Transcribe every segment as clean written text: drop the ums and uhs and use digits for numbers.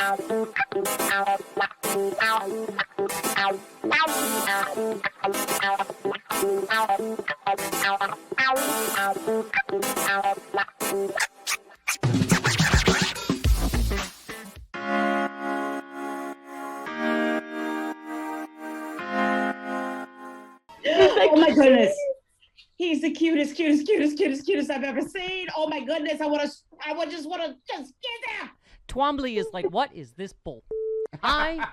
Oh my goodness. He's the cutest I've ever seen. Oh my goodness. I just want to just get him. Twombly is like, what is this bull? I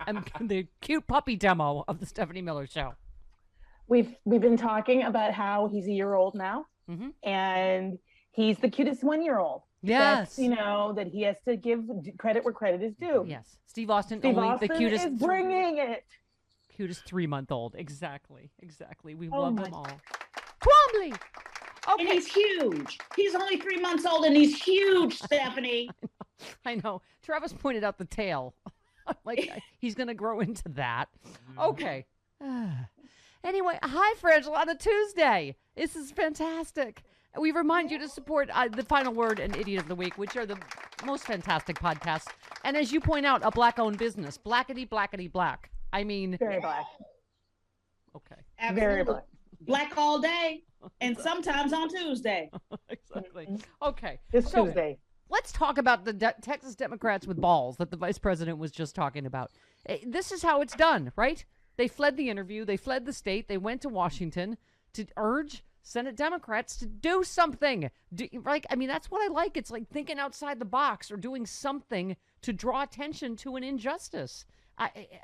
am the cute puppy demo of the Stephanie Miller Show. We've been talking about how he's a year old now, and he's the cutest 1-year-old. Yes. That's, that he has to give credit where credit is due. Yes. Steve Austin the cutest. Is bringing it. Cutest 3-month-old. Exactly. We Oh love my them all. Twombly. Okay. And he's huge. He's only 3 months old and he's huge, Stephanie. I know. Travis pointed out the tail. Like, he's going to grow into that. Okay. Anyway, hi, Frangela, on a Tuesday. This is fantastic. We remind you to support The Final Word and Idiot of the Week, which are the most fantastic podcasts. And as you point out, a black-owned business. Blackety, blackety, black. I mean... Very black. Okay. Absolutely. Very black. Black all day and sometimes on Tuesday. Exactly. Okay. This Tuesday. Let's talk about the Texas Democrats with balls that the vice president was just talking about. This is how it's done, right? They fled the interview. They fled the state. They went to Washington to urge Senate Democrats to do something. That's what I like. It's like thinking outside the box or doing something to draw attention to an injustice.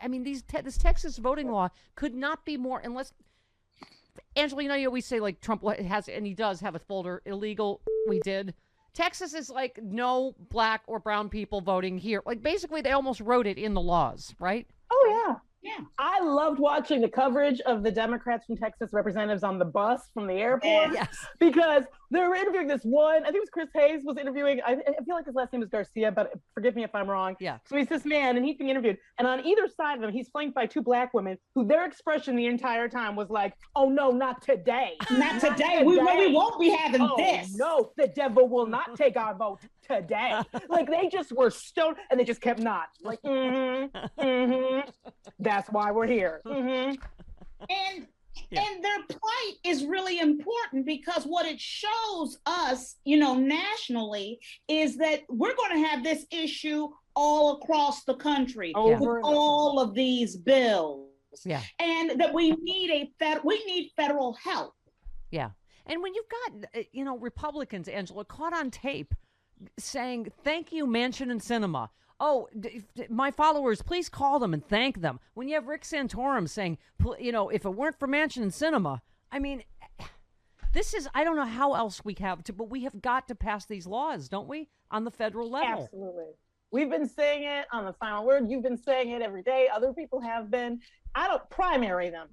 This Texas voting law could not be more, unless, Angela, you always say like Trump has, and he does have a folder, illegal. We did. Texas is like no black or brown people voting here. Like basically they almost wrote it in the laws, right? Oh, yeah. Yeah. I loved watching the coverage of the Democrats from Texas representatives on the bus from the airport. Yes. Because they were interviewing this one, I think it was Chris Hayes was interviewing, I feel like his last name is Garcia, but forgive me if I'm wrong. Yeah. So he's this man and he's being interviewed. And on either side of him, he's flanked by 2 black women who their expression the entire time was like, oh no, not today. Not today. We won't be having this. No, the devil will not take our vote today. Like they just were stoned and they just kept nodding. Like, that's why we're here. And their plight is really important because what it shows us, nationally, is that we're going to have this issue all across the country with all of these bills. Yeah. And that we need federal help. Yeah. And when you've got, Republicans, Angela, caught on tape saying, thank you, Manchin and Sinema. Oh, my followers, please call them and thank them. When you have Rick Santorum saying, if it weren't for Manchin and Sinema, I don't know how else we have to, but we have got to pass these laws, don't we, on the federal level? Absolutely. We've been saying it on The Final Word. You've been saying it every day. Other people have been. I don't primary them.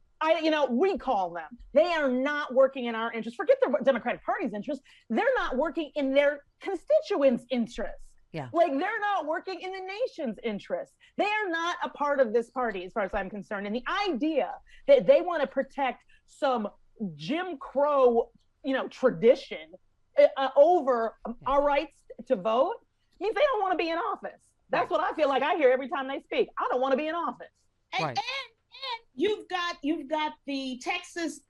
Recall them. They are not working in our interest. Forget the Democratic Party's interest. They're not working in their constituents' interests. Yeah. Like they're not working in the nation's interest. They are not a part of this party as far as I'm concerned. And the idea that they want to protect some Jim Crow, tradition over our rights to vote means they don't want to be in office. That's what I feel like I hear every time they speak. I don't want to be in office. And you've got the Texas,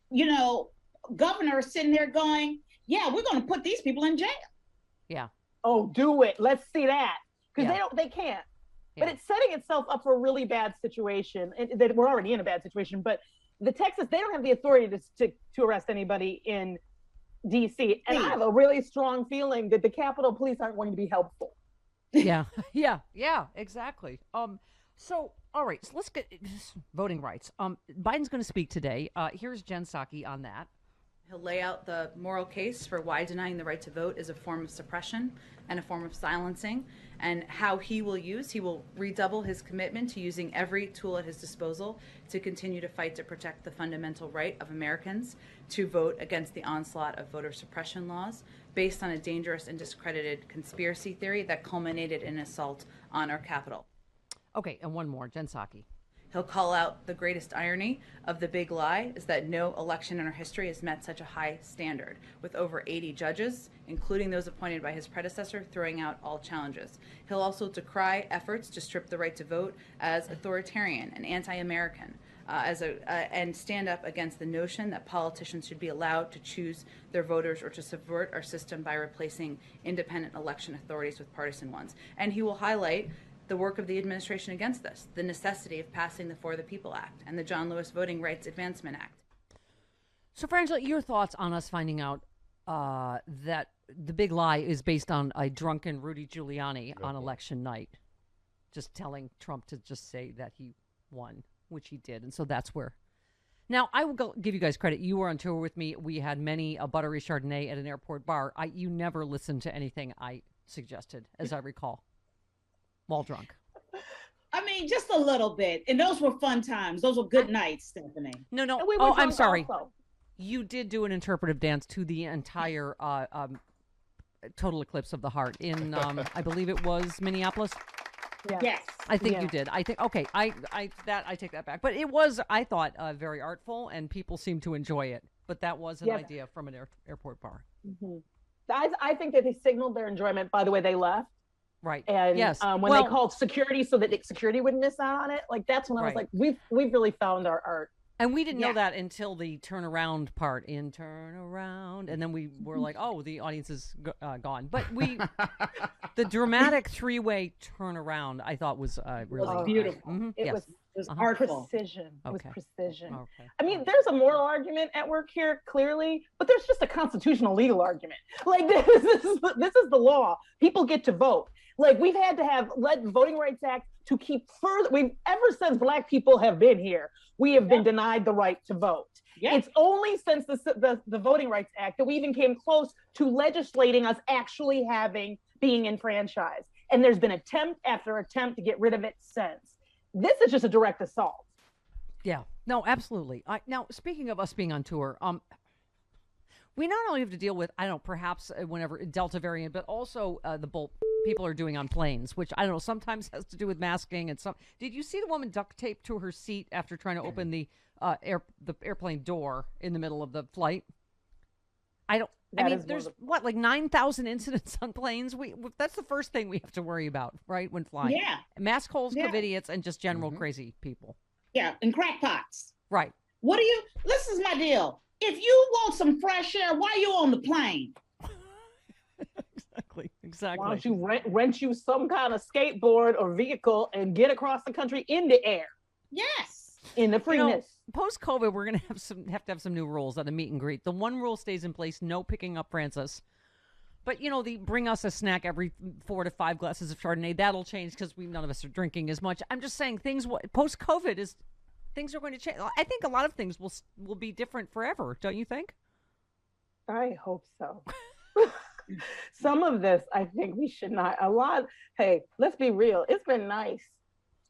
governor sitting there going, yeah, we're going to put these people in jail. Yeah. Oh, do it. Let's see that. Because they can't. Yeah. But it's setting itself up for a really bad situation. That we're already in a bad situation. But the Texas, they don't have the authority to arrest anybody in D.C. And I have a really strong feeling that the Capitol Police aren't going to be helpful. Yeah, exactly. So, all right, so let's get voting rights. Biden's going to speak today. Here's Jen Psaki on that. He'll lay out the moral case for why denying the right to vote is a form of suppression and a form of silencing, and how he will redouble his commitment to using every tool at his disposal to continue to fight to protect the fundamental right of Americans to vote against the onslaught of voter suppression laws based on a dangerous and discredited conspiracy theory that culminated in an assault on our Capitol. Okay, and one more, Jen Psaki. He'll call out the greatest irony of the big lie is that no election in our history has met such a high standard, with over 80 judges, including those appointed by his predecessor, throwing out all challenges. He'll also decry efforts to strip the right to vote as authoritarian and anti-American, and stand up against the notion that politicians should be allowed to choose their voters or to subvert our system by replacing independent election authorities with partisan ones. And he will highlight the work of the administration against this, the necessity of passing the For the People Act and the John Lewis Voting Rights Advancement Act. So, Frangela, your thoughts on us finding out that the big lie is based on a drunken Rudy Giuliani on election night, just telling Trump to just say that he won, which he did. And so that's where. Now, I will give you guys credit. You were on tour with me. We had many a buttery Chardonnay at an airport bar. You never listened to anything I suggested, as I recall. While drunk. I mean, just a little bit. And those were fun times. Those were good nights, Stephanie. No. I'm sorry. Also. You did do an interpretive dance to the entire Total Eclipse of the Heart in, I believe it was Minneapolis. Yeah. Yes. I think you did. I think, okay, I take that back. But it was, I thought, very artful, and people seemed to enjoy it. But that was an idea from an airport bar. Mm-hmm. I think that they signaled their enjoyment by the way they left. Right. And when they called security so that security wouldn't miss out on it, like that's when I was like, we've really found our art. And we didn't know that until the turnaround part in turn around. And then we were like, oh, the audience is gone. But the dramatic three-way turnaround, I thought was really beautiful. It was artful. Precision. It was precision. Okay. I mean, there's a moral argument at work here, clearly, but there's just a constitutional legal argument. Like this is the law. People get to vote. Like we've had to have the Voting Rights Act to keep further. Ever since Black people have been here, we have been denied the right to vote. Yeah. It's only since the Voting Rights Act that we even came close to legislating us actually being enfranchised. And there's been attempt after attempt to get rid of it since. This is just a direct assault. Yeah, no, absolutely. Now, speaking of us being on tour, we not only have to deal with, I don't know, perhaps whenever Delta variant, but also the bull people are doing on planes, which I don't know, sometimes has to do with masking and some. Did you see the woman duct taped to her seat after trying to open the airplane door in the middle of the flight? There's like 9,000 incidents on planes. That's the first thing we have to worry about, right, when flying. Yeah. Mask holes, covidiots, and just general crazy people. Yeah, and crackpots. Right. This is my deal. If you want some fresh air, why are you on the plane? Exactly. Why don't you rent you some kind of skateboard or vehicle and get across the country in the air? Yes. In the freeness. Post-COVID, we're going to have to have some new rules on the meet and greet. The one rule stays in place, no picking up Francis. But, they bring us a snack every 4 to 5 glasses of Chardonnay. That'll change because none of us are drinking as much. I'm just saying post-COVID things are going to change. I think a lot of things will be different forever, don't you think? I hope so. Some of this, I think we should not. Hey, let's be real. It's been nice.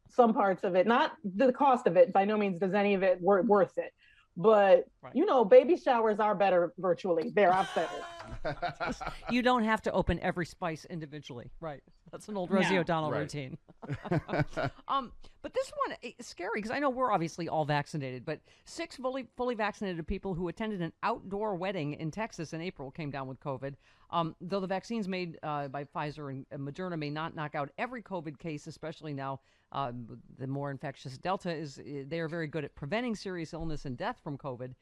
Some parts of it, not the cost of it. By no means does any of it worth it. But, baby showers are better virtually. There, I've said it. You don't have to open every spice individually. Right. That's an old Rosie O'Donnell routine. But this one is scary because I know we're obviously all vaccinated, but 6 fully vaccinated people who attended an outdoor wedding in Texas in April came down with COVID. Though the vaccines made by Pfizer and Moderna may not knock out every COVID case, especially now the more infectious Delta they are very good at preventing serious illness and death from COVID.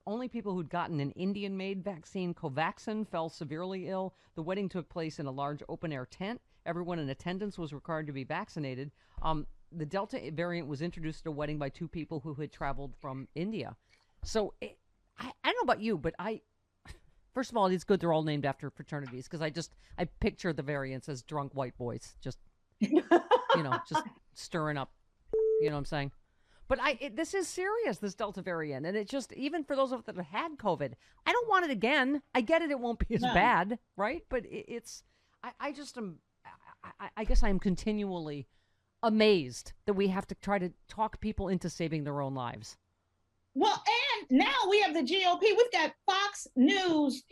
Only people who'd gotten an Indian-made vaccine, Covaxin, fell severely ill. The wedding took place in a large open-air tent. Everyone in attendance was required to be vaccinated. The Delta variant was introduced at a wedding by 2 people who had traveled from India. So I don't know about you, but first of all, it's good they're all named after fraternities because I picture the variants as drunk white boys, just just stirring up. You know what I'm saying? But this is serious, this Delta variant, and it just, even for those of us that have had COVID, I don't want it again. I get it won't be as bad, right? But I just am. I guess I am continually amazed that we have to try to talk people into saving their own lives. Well, and now we have the GOP. We've got Fox News,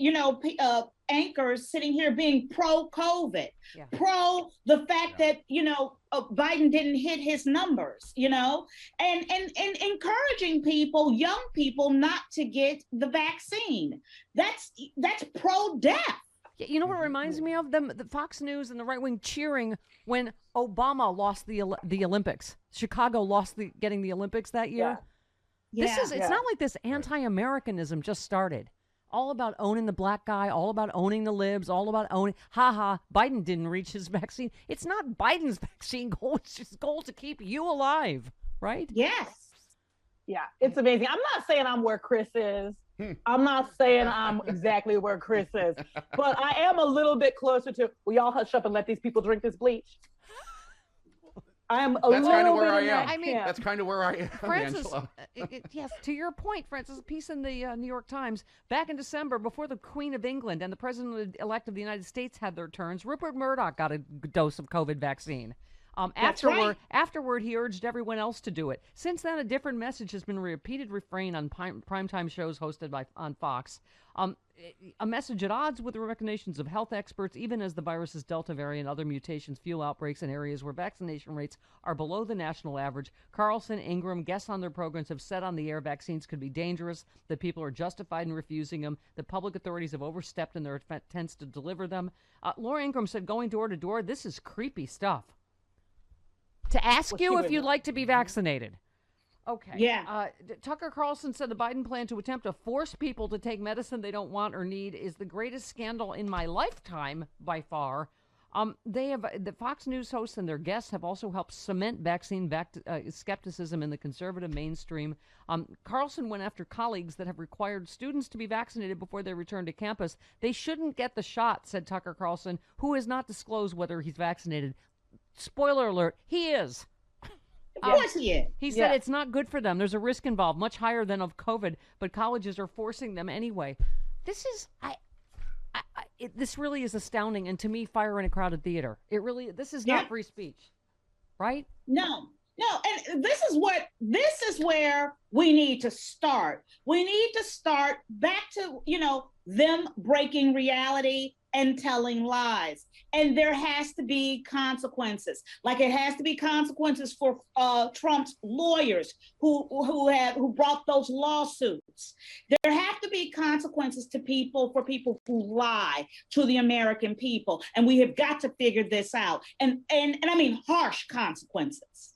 anchors sitting here being pro-COVID, pro the fact that, Biden didn't hit his numbers, and encouraging people, young people, not to get the vaccine. That's pro-death. You know what it reminds me of? The Fox News and the right wing cheering when Obama lost the Olympics. Chicago lost getting the Olympics that year. Yeah. It's not like this anti-Americanism just started. All about owning the black guy, all about owning the libs, all about owning, Biden didn't reach his vaccine. It's not Biden's vaccine goal. It's just goal to keep you alive, right? Yes. Yeah, it's amazing. I'm not saying I'm where Chris is. I'm not saying I'm exactly where Chris is, but I am a little bit closer to, will y'all hush up and let these people drink this bleach? I'm a little kind of where bit I am. I mean, that's kind of where I am, Francis, Angela. Yes, to your point, Francis, a piece in the New York Times, back in December, before the Queen of England and the President-elect of the United States had their turns, Rupert Murdoch got a dose of COVID vaccine. Afterward, he urged everyone else to do it. Since then, a different message has been a repeated refrain on primetime shows hosted on Fox. A message at odds with the recommendations of health experts, even as the virus's Delta variant and other mutations fuel outbreaks in areas where vaccination rates are below the national average. Carlson, Ingram, guests on their programs have said on the air vaccines could be dangerous, that people are justified in refusing them, that public authorities have overstepped in their attempts to deliver them. Laura Ingram said, going door to door, this is creepy stuff. To ask you if you'd like to be vaccinated. Okay. Yeah. Tucker Carlson said the Biden plan to attempt to force people to take medicine they don't want or need is the greatest scandal in my lifetime by far. The Fox News hosts and their guests have also helped cement vaccine skepticism in the conservative mainstream. Carlson went after colleagues that have required students to be vaccinated before they return to campus. They shouldn't get the shot, said Tucker Carlson, who has not disclosed whether he's vaccinated. Spoiler alert, he is. Of course he is. He said it's not good for them. There's a risk involved, much higher than of COVID, but colleges are forcing them anyway. This is, this really is astounding, and to me, fire in a crowded theater. This is not free speech, right? No, and this is where we need to start. We need to start back to, them breaking reality and telling lies. And there has to be consequences. Like it has to be consequences for Trump's lawyers who brought those lawsuits. There have to be consequences for people who lie to the American people. And we have got to figure this out. And I mean harsh consequences.